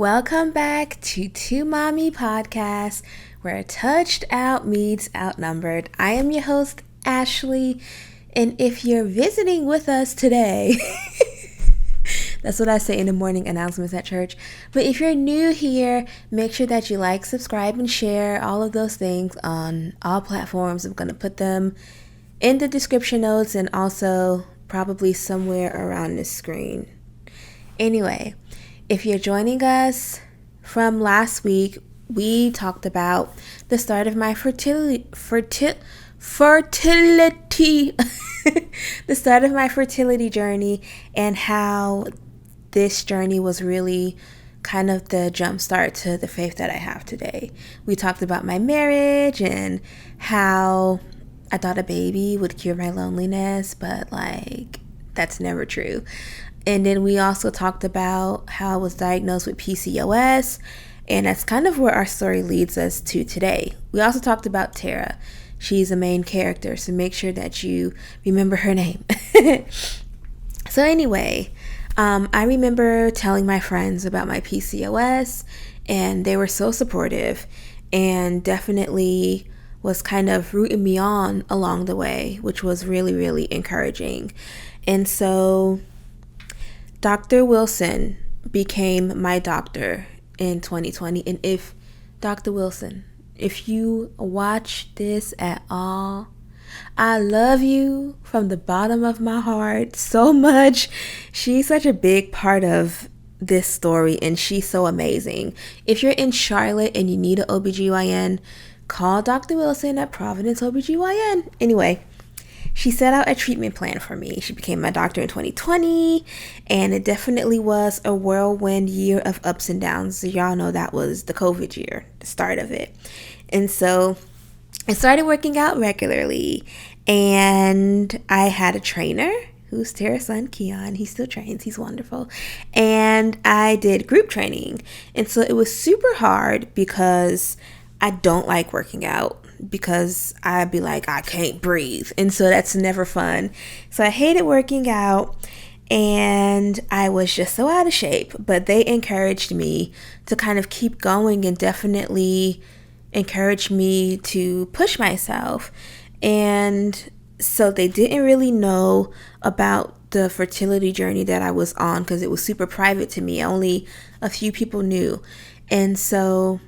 Welcome back to Two Mommy Podcast, where touched out meets outnumbered. I am your host, Ashley, and if you're visiting with us today, that's what I say in the morning announcements at church. But if you're new here, make sure that you like, subscribe, and share all of those things on all platforms. I'm going to put them in the description notes and also probably somewhere around the screen. Anyway, if you're joining us from last week, we talked about the start of my fertility, the start of my fertility journey, and how this journey was really kind of the jump start to the faith that I have today. We talked about my marriage and how I thought a baby would cure my loneliness, but that's never true. And then we also talked about how I was diagnosed with PCOS, and that's kind of where our story leads us to today. We also talked about Tara. She's a main character, so make sure that you remember her name. So anyway, I remember telling my friends about my PCOS, and they were so supportive and definitely was kind of rooting me on along the way, which was really, really encouraging. And so Dr. Wilson became my doctor in 2020. And if Dr. Wilson, if you watch this at all, I love you from the bottom of my heart so much. She's such a big part of this story, and she's so amazing. If you're in Charlotte and you need an OBGYN, call Dr. Wilson at Providence OBGYN. Anyway, she set out a treatment plan for me. She became my doctor in 2020, and it definitely was a whirlwind year of ups and downs. So y'all know that was the COVID year, the start of it. And so I started working out regularly, and I had a trainer who's Tara's son, Keon. He still trains. He's wonderful. And I did group training. And so it was super hard because I don't like working out, because I'd be like, I can't breathe. And so that's never fun. So I hated working out, and I was just so out of shape. But they encouraged me to kind of keep going and definitely encouraged me to push myself. And so they didn't really know about the fertility journey that I was on because it was super private to me. Only a few people knew. And so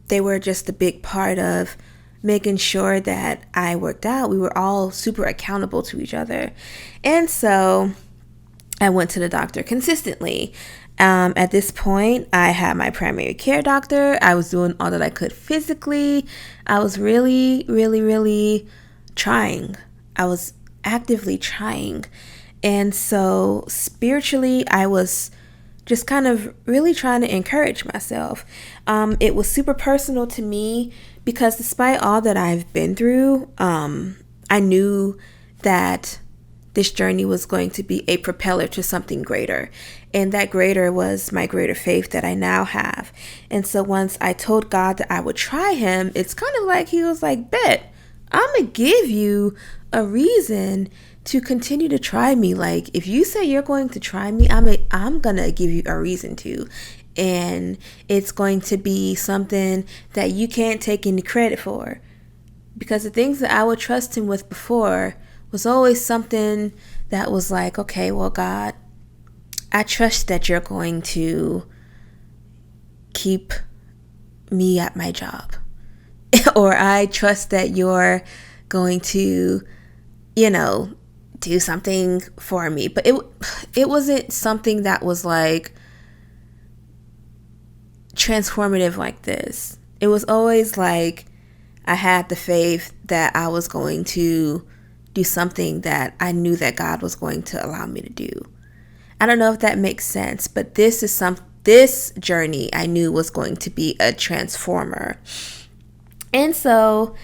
they were just a big part of making sure that I worked out. We were all super accountable to each other. And so I went to the doctor consistently. At this point, I had my primary care doctor. I was doing all that I could physically. I was really, really, really trying. I was actively trying. And so spiritually, I was just kind of really trying to encourage myself. It was super personal to me because despite all that I've been through, I knew that this journey was going to be a propeller to something greater. And that greater was my greater faith that I now have. And so once I told God that I would try him, it's kind of like he was like, bet, I'm going to give you a reason to continue to try me. Like, if you say you're going to try me, I'm going to give you a reason to. And it's going to be something that you can't take any credit for. Because the things that I would trust him with before was always something that was like, okay, well, God, I trust that you're going to keep me at my job. Or I trust that you're going to, do something for me. But it wasn't something that was like transformative like this. It was always like I had the faith that I was going to do something that I knew that God was going to allow me to do. I don't know if that makes sense, but this journey I knew was going to be a transformer. And so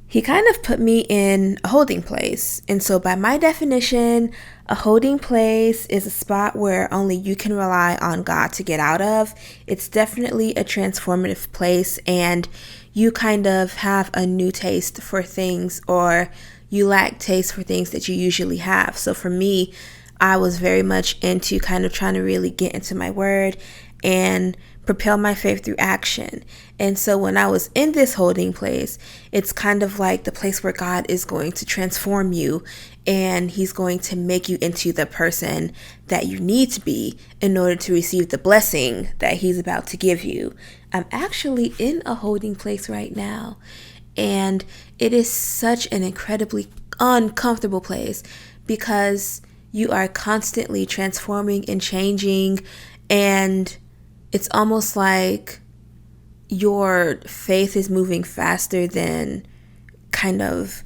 he kind of put me in a holding place. And so by my definition, a holding place is a spot where only you can rely on God to get out of. It's definitely a transformative place, and you kind of have a new taste for things, or you lack taste for things that you usually have. So for me, I was very much into kind of trying to really get into my word and propel my faith through action. And so when I was in this holding place, it's kind of like the place where God is going to transform you, and he's going to make you into the person that you need to be in order to receive the blessing that he's about to give you. I'm actually in a holding place right now, and it is such an incredibly uncomfortable place because you are constantly transforming and changing, and it's almost like your faith is moving faster than kind of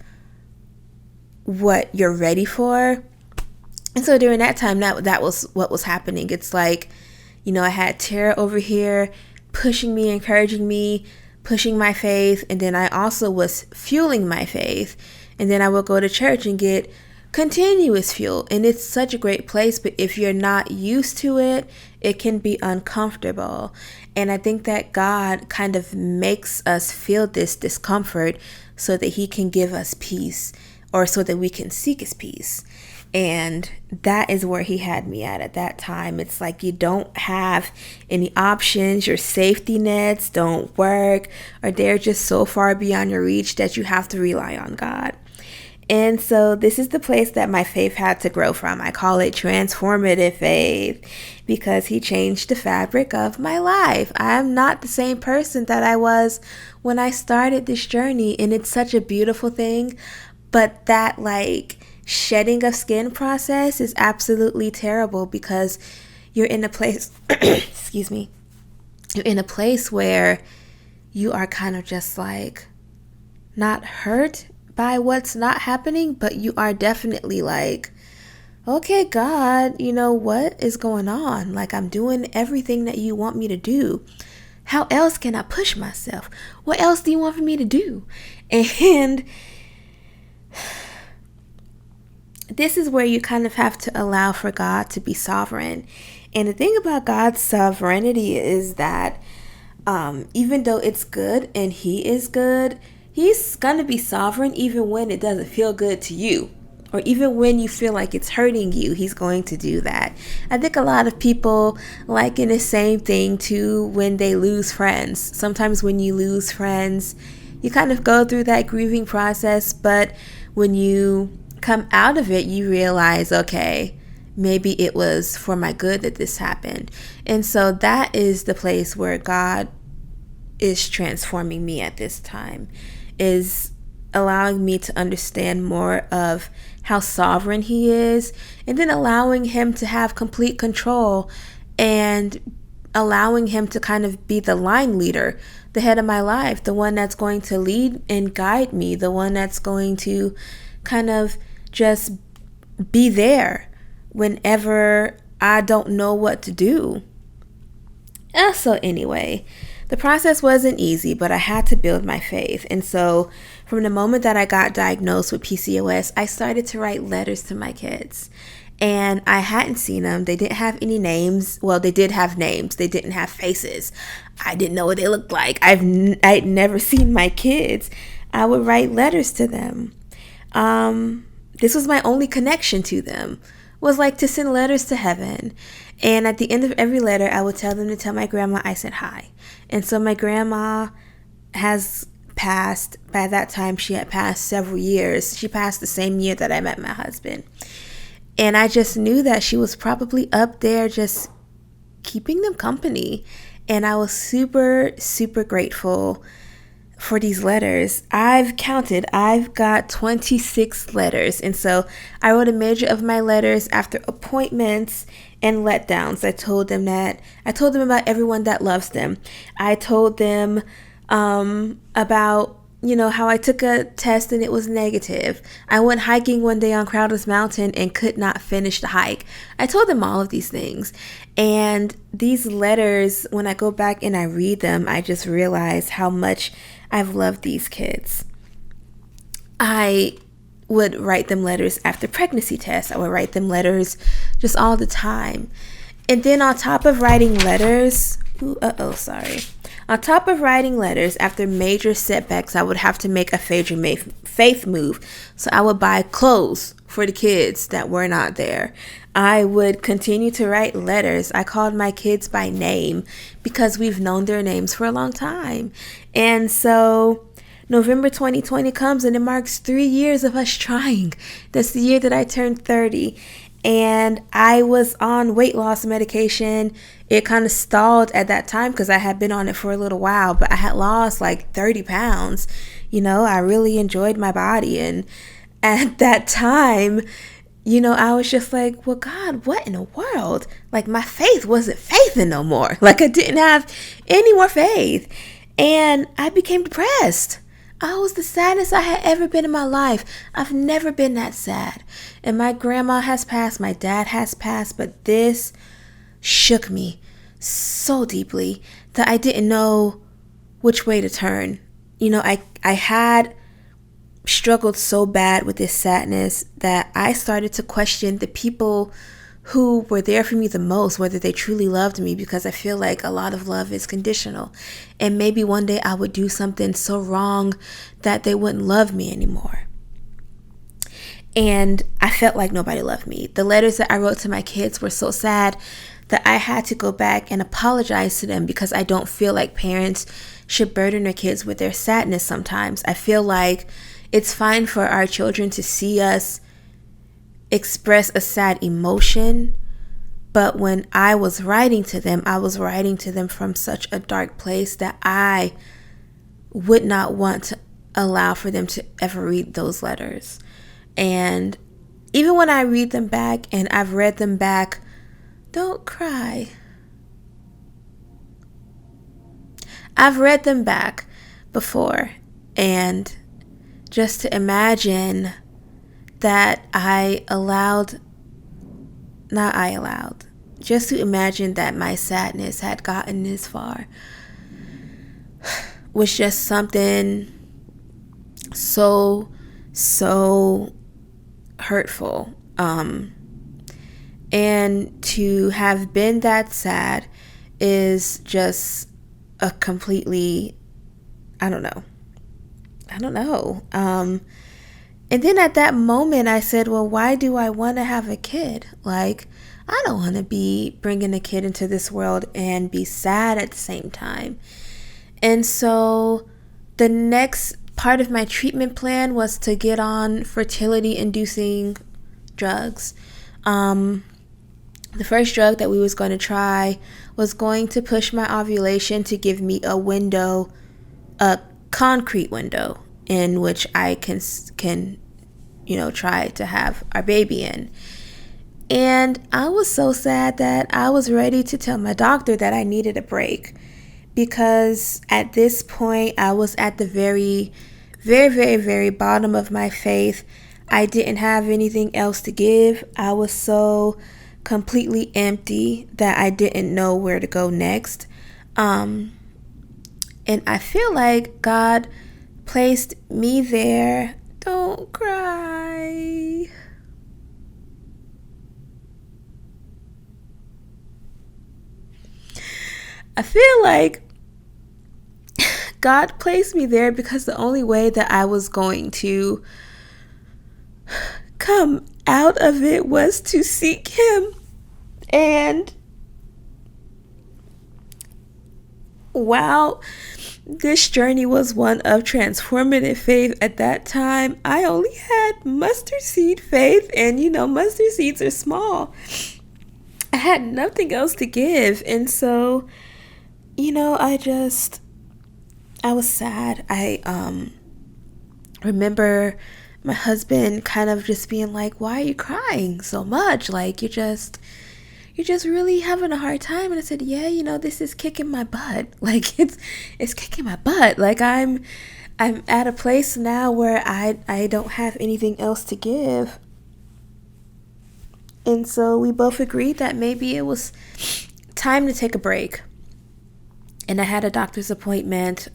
what you're ready for. And so during that time, that was what was happening. It's like, I had Tara over here pushing me, encouraging me, pushing my faith, and then I also was fueling my faith. And then I would go to church and get continuous fuel, and it's such a great place, but if you're not used to it, it can be uncomfortable. And I think that God kind of makes us feel this discomfort so that he can give us peace, or so that we can seek his peace. And that is where he had me at that time. It's like you don't have any options. Your safety nets don't work, or they're just so far beyond your reach that you have to rely on God. And so this is the place that my faith had to grow from. I call it transformative faith because he changed the fabric of my life. I am not the same person that I was when I started this journey, and it's such a beautiful thing. But that shedding of skin process is absolutely terrible because you're in a place, excuse me, you're in a place where you are kind of just not hurt by what's not happening, but you are definitely okay, God, what is going on? I'm doing everything that you want me to do. How else can I push myself? What else do you want for me to do? And this is where you kind of have to allow for God to be sovereign. And the thing about God's sovereignty is that even though it's good and he is good, he's going to be sovereign even when it doesn't feel good to you, or even when you feel like it's hurting you. He's going to do that. I think a lot of people liken the same thing to when they lose friends. Sometimes when you lose friends, you kind of go through that grieving process, but when you come out of it, you realize, okay, maybe it was for my good that this happened. And so that is the place where God is transforming me at this time, is allowing me to understand more of how sovereign he is, and then allowing him to have complete control, and allowing him to kind of be the line leader, the head of my life, the one that's going to lead and guide me, the one that's going to kind of just be there whenever I don't know what to do. So anyway, the process wasn't easy, but I had to build my faith. And so from the moment that I got diagnosed with PCOS, I started to write letters to my kids. And I hadn't seen them. They didn't have any names. Well, they did have names. They didn't have faces. I didn't know what they looked like. I'd never seen my kids. I would write letters to them. This was my only connection to them, was to send letters to heaven. And at the end of every letter, I would tell them to tell my grandma I said hi. And so my grandma has passed. By that time, she had passed several years. She passed the same year that I met my husband. And I just knew that she was probably up there just keeping them company. And I was super, super grateful for these letters. I've got 26 letters. And so I wrote a measure of my letters after appointments and letdowns. I told them about everyone that loves them. I told them about, how I took a test and it was negative. I went hiking one day on Crowder's Mountain and could not finish the hike. I told them all of these things. And these letters, when I go back and I read them, I just realize how much I've loved these kids. I would write them letters after pregnancy tests. I would write them letters just all the time. And then on top of writing letters, on top of writing letters after major setbacks, I would have to make a faith move. So I would buy clothes for the kids that were not there. I would continue to write letters. I called my kids by name because we've known their names for a long time. And so November 2020 comes and it marks 3 years of us trying. That's the year that I turned 30. And I was on weight loss medication. It kind of stalled at that time because I had been on it for a little while, but I had lost like 30 pounds. I really enjoyed my body. And at that time, I was just like, well, God, what in the world? Like, my faith wasn't faithing no more. Like, I didn't have any more faith. And I became depressed. I was the saddest I had ever been in my life. I've never been that sad. And my grandma has passed, my dad has passed, but this shook me so deeply that I didn't know which way to turn. I had struggled so bad with this sadness that I started to question the people who were there for me the most, whether they truly loved me, because I feel like a lot of love is conditional. And maybe one day I would do something so wrong that they wouldn't love me anymore. And I felt like nobody loved me. The letters that I wrote to my kids were so sad that I had to go back and apologize to them because I don't feel like parents should burden their kids with their sadness sometimes. I feel like it's fine for our children to see us express a sad emotion, but when I was writing to them, I was writing to them from such a dark place that I would not want to allow for them to ever read those letters. And even when I read them back, and I've read them back, don't cry. I've read them back before, and just to imagine that just to imagine that my sadness had gotten this far was just something so hurtful. And to have been that sad is just a completely, I don't know. And then at that moment, I said, well, why do I want to have a kid? Like, I don't want to be bringing a kid into this world and be sad at the same time. And so the next part of my treatment plan was to get on fertility-inducing drugs. The first drug that we was going to try was going to push my ovulation to give me a window, a concrete window in which I can try to have our baby in. And I was so sad that I was ready to tell my doctor that I needed a break, because at this point I was at the very, very, very, very bottom of my faith. I didn't have anything else to give. I was so completely empty that I didn't know where to go next. And I feel like God placed me there. Don't cry. I feel like God placed me there because the only way that I was going to come out of it was to seek Him. And while this journey was one of transformative faith, at that time I only had mustard seed faith, and mustard seeds are small. I had nothing else to give, and so I was sad. I remember my husband kind of just being like, why are you crying so much? Like, you're just really having a hard time. And I said, yeah, this is kicking my butt. Like, it's kicking my butt. Like, I'm at a place now where I don't have anything else to give. And so we both agreed that maybe it was time to take a break. And I had a doctor's appointment,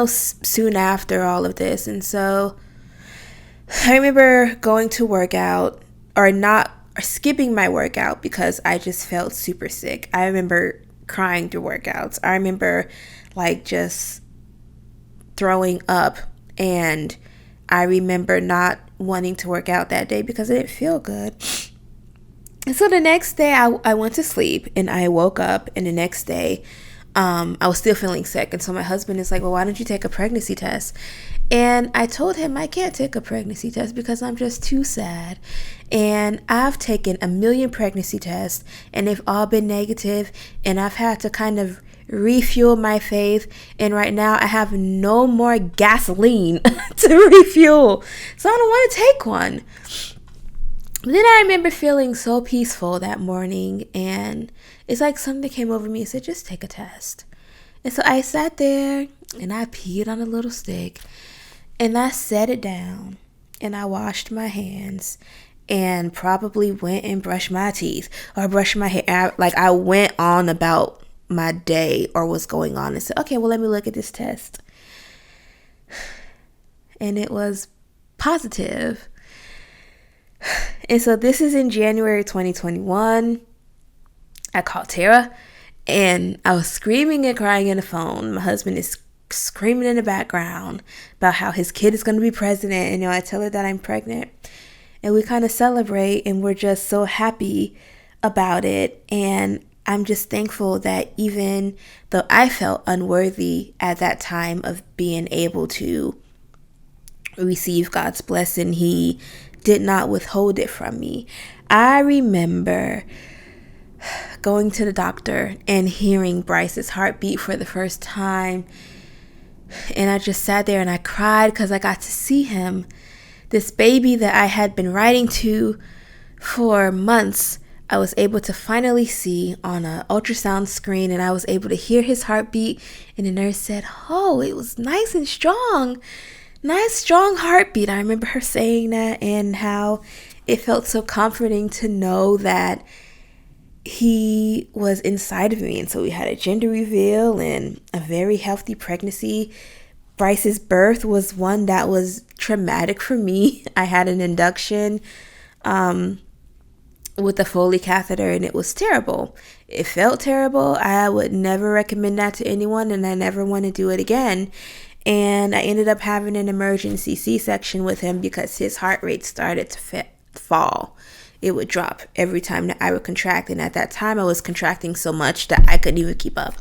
soon after all of this. And so I remember going to workout, or skipping my workout because I just felt super sick. I remember crying through workouts. I remember just throwing up, and I remember not wanting to work out that day because I didn't feel good. So the next day I went to sleep and I woke up, and the next day I was still feeling sick. And so my husband is like, well, why don't you take a pregnancy test? And I told him I can't take a pregnancy test because I'm just too sad. And I've taken a million pregnancy tests and they've all been negative, and I've had to kind of refuel my faith. And right now I have no more gasoline to refuel. So I don't want to take one. But then I remember feeling so peaceful that morning, and it's like something came over me and said, just take a test. And so I sat there and I peed on a little stick and I set it down and I washed my hands and probably went and brushed my teeth or brushed my hair. I went on about my day or what's going on and said, okay, well, let me look at this test. And it was positive. And so this is in January 2021. I called Tara and I was screaming and crying in the phone. My husband is screaming in the background about how his kid is going to be president. And, I tell her that I'm pregnant. And we kind of celebrate and we're just so happy about it. And I'm just thankful that even though I felt unworthy at that time of being able to receive God's blessing, He did not withhold it from me. I remember going to the doctor and hearing Bryce's heartbeat for the first time. And I just sat there and I cried because I got to see him. This baby that I had been writing to for months, I was able to finally see on an ultrasound screen, and I was able to hear his heartbeat. And the nurse said, oh, it was nice and strong. Nice, strong heartbeat. I remember her saying that and how it felt so comforting to know that he was inside of me. And so we had a gender reveal and a very healthy pregnancy. Bryce's birth was one that was traumatic for me. I had an induction with a Foley catheter, and it was terrible. It felt terrible. I would never recommend that to anyone, and I never want to do it again. And I ended up having an emergency C-section with him because his heart rate started to fall. It would drop every time that I would contract. And at that time, I was contracting so much that I couldn't even keep up.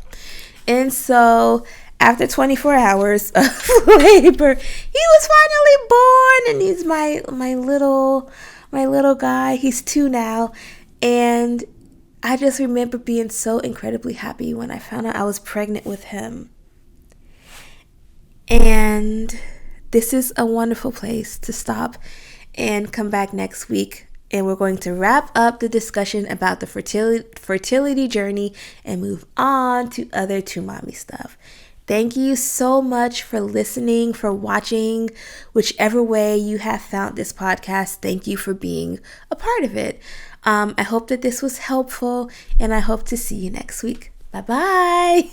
And so after 24 hours of labor, he was finally born. And he's my little guy. He's 2 now. And I just remember being so incredibly happy when I found out I was pregnant with him. And this is a wonderful place to stop and come back next week. And we're going to wrap up the discussion about the fertility journey and move on to other To Mommy stuff. Thank you so much for listening, for watching, whichever way you have found this podcast. Thank you for being a part of it. I hope that this was helpful, and I hope to see you next week. Bye-bye.